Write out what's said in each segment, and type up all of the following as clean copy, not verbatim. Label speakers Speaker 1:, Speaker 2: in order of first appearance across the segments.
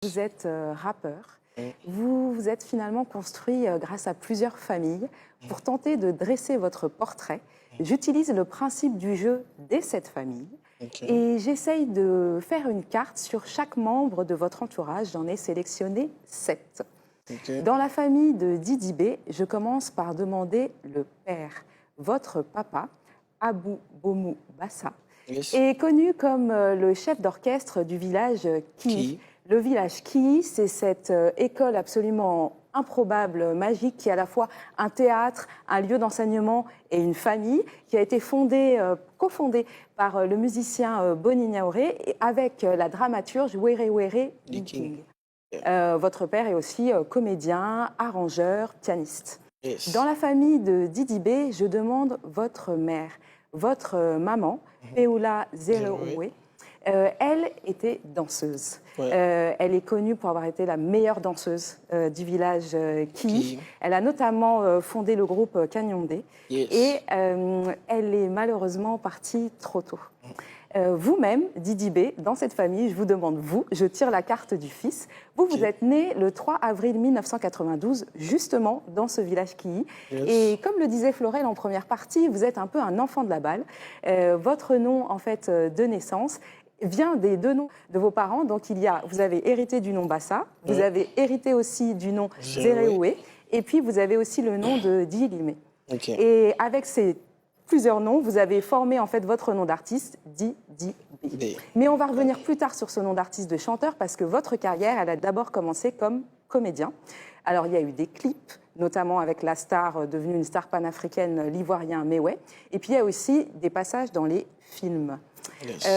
Speaker 1: Vous êtes rappeur.
Speaker 2: Mm.
Speaker 1: Vous vous êtes finalement construit grâce à plusieurs familles pour tenter de dresser votre portrait. J'utilise le principe du jeu des 7 familles
Speaker 2: Ok.
Speaker 1: et j'essaye de faire une carte sur chaque membre de votre entourage. J'en ai sélectionné 7.
Speaker 2: Ok.
Speaker 1: Dans la famille de Didi B, je commence par demander le père. Votre papa, Abou Bomou Bassa,
Speaker 2: Yes.
Speaker 1: est connu comme le chef d'orchestre du village Ki. Le village Ki, c'est cette école absolument improbable, magique, qui est à la fois un théâtre, un lieu d'enseignement et une famille, qui a été cofondée par le musicien Boni Niaouré et avec la dramaturge Were Were Liking. Votre père est aussi comédien, arrangeur, pianiste.
Speaker 2: Yes.
Speaker 1: Dans la famille de Didi B, je demande votre mère, votre maman, Peoula Zereoué. Elle était danseuse.
Speaker 2: Ouais.
Speaker 1: Elle est connue pour avoir été la meilleure danseuse du village Ki.
Speaker 2: Ki.
Speaker 1: Elle a notamment fondé le groupe Kanyondé.
Speaker 2: Yes.
Speaker 1: Et elle est malheureusement partie trop tôt. Vous-même, Didi B, dans cette famille, je vous demande, je tire la carte du fils. Vous êtes né le 3 avril 1992, justement dans ce village Ki.
Speaker 2: Yes.
Speaker 1: Et comme le disait Florel en première partie, vous êtes un peu un enfant de la balle. Votre nom, en fait, de naissance vient des 2 noms de vos parents. Donc, vous avez hérité du nom Bassa, vous avez hérité aussi du nom Zereoué, et puis vous avez aussi le nom de Dilimé.
Speaker 2: Okay.
Speaker 1: Et avec ces plusieurs noms, vous avez formé en fait votre nom d'artiste, Didi B. Mais on va revenir plus tard sur ce nom d'artiste de chanteur parce que votre carrière, elle a d'abord commencé comme comédien. Alors, il y a eu des clips, notamment avec la star devenue une star panafricaine, l'Ivoirien Mewé. Et puis, il y a aussi des passages dans les films.
Speaker 2: Yes.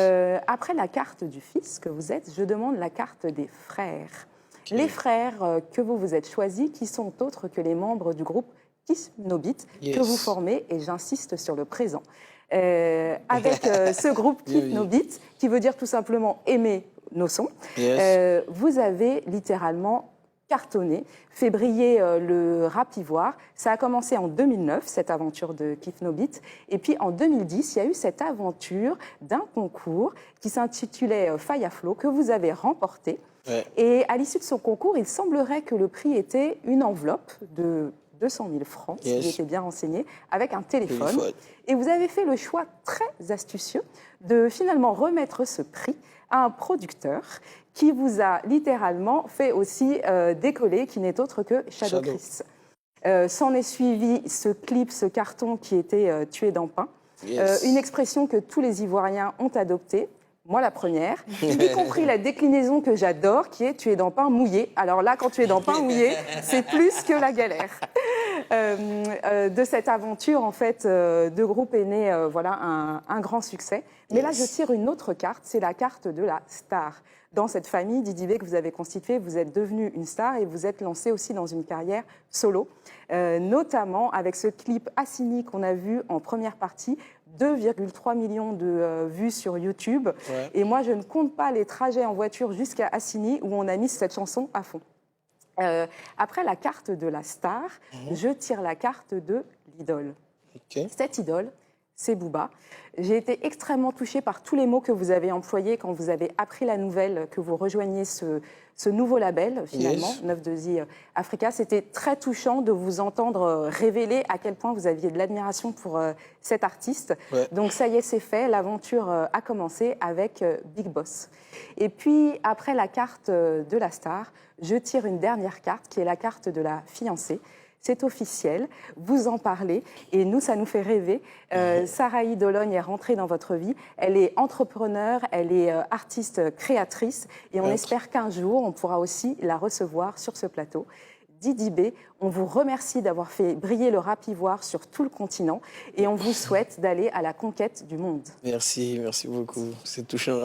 Speaker 1: Après la carte du fils que vous êtes, je demande la carte des frères.
Speaker 2: Okay.
Speaker 1: Les frères que vous vous êtes choisis, qui sont autres que les membres du groupe Kiss No Beat,
Speaker 2: yes,
Speaker 1: que vous formez, et j'insiste sur le présent. Avec ce groupe Kiss No Beat, qui veut dire tout simplement aimer nos sons,
Speaker 2: yes,
Speaker 1: vous avez littéralement cartonné, fait briller le rap ivoire. Ça a commencé en 2009, cette aventure de Kiss No Beat. Et puis en 2010, il y a eu cette aventure d'un concours qui s'intitulait Faya Flow, que vous avez remporté.
Speaker 2: ouais.
Speaker 1: Et à l'issue de ce concours, il semblerait que le prix était une enveloppe de 200 000 francs,
Speaker 2: Yes.
Speaker 1: si j'étais bien renseigné, avec un téléphone. Et vous avez fait le choix très astucieux de finalement remettre ce prix à un producteur qui vous a littéralement fait aussi décoller, qui n'est autre que Shadow Chris. S'en est suivi ce clip, ce carton qui était Tué dans pain.
Speaker 2: Yes.
Speaker 1: Une expression que tous les Ivoiriens ont adoptée. Moi, la première, y compris la déclinaison que j'adore, qui est tu es dans pain mouillé. Alors là, quand tu es dans pain mouillé, c'est plus que la galère. De cette aventure, en fait, de groupe est né voilà, un grand succès. Mais là, je tire une autre carte, c'est la carte de la star. Dans cette famille, Didi B, que vous avez constituée, vous êtes devenu une star et vous êtes lancé aussi dans une carrière solo, notamment avec ce clip Assini qu'on a vu en première partie, 2,3 millions de vues sur YouTube.
Speaker 2: Ouais.
Speaker 1: Et moi, je ne compte pas les trajets en voiture jusqu'à Assini où on a mis cette chanson à fond. Après la carte de la star, je tire la carte de l'idole.
Speaker 2: Okay.
Speaker 1: Cette idole, c'est Booba. J'ai été extrêmement touchée par tous les mots que vous avez employés quand vous avez appris la nouvelle que vous rejoigniez ce nouveau label, finalement,
Speaker 2: Yes.
Speaker 1: 9-2i Africa. C'était très touchant de vous entendre révéler à quel point vous aviez de l'admiration pour cet artiste.
Speaker 2: Ouais.
Speaker 1: Donc ça y est, c'est fait. L'aventure a commencé avec Big Boss. Et puis, après la carte de la star, je tire une dernière carte qui est la carte de la fiancée. C'est officiel, vous en parlez et nous, ça nous fait rêver. Sarahi Dologne est rentrée dans votre vie. Elle est entrepreneur, elle est artiste créatrice et on espère qu'un jour, on pourra aussi la recevoir sur ce plateau. Didi B, on vous remercie d'avoir fait briller le rap ivoire sur tout le continent et on vous souhaite d'aller à la conquête du monde.
Speaker 2: Merci beaucoup, c'est touchant.